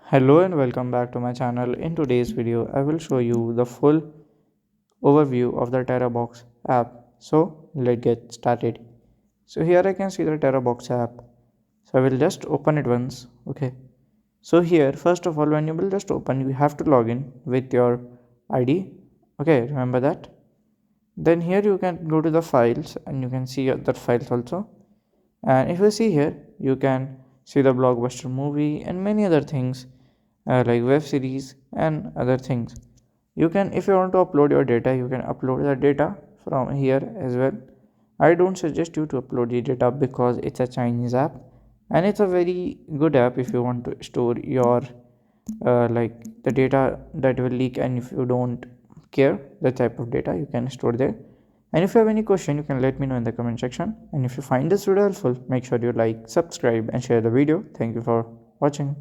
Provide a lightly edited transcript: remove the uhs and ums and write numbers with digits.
Hello and welcome back to my channel. In today's video, I will show you the full overview of the TeraBox app. So let's get started. So here I can see the TeraBox app. So I will just open it once. Okay. So here, first of all, when you will just open, you have to log in with your ID. Okay, remember that. Then here you can go to the files and you can see other files also. And if you see here, you can see the blockbuster movie and many other things like web series and other things. You can, if you want to upload your data, you can upload the data from here as well. I don't suggest you to upload the data because it's a Chinese app, and it's a very good app if you want to store your like the data that will leak, and if you don't care the type of data, you can store there. And if you have any question, you can let me know in the comment section. And if you find this video helpful, make sure you like, subscribe and share the video. Thank you for watching.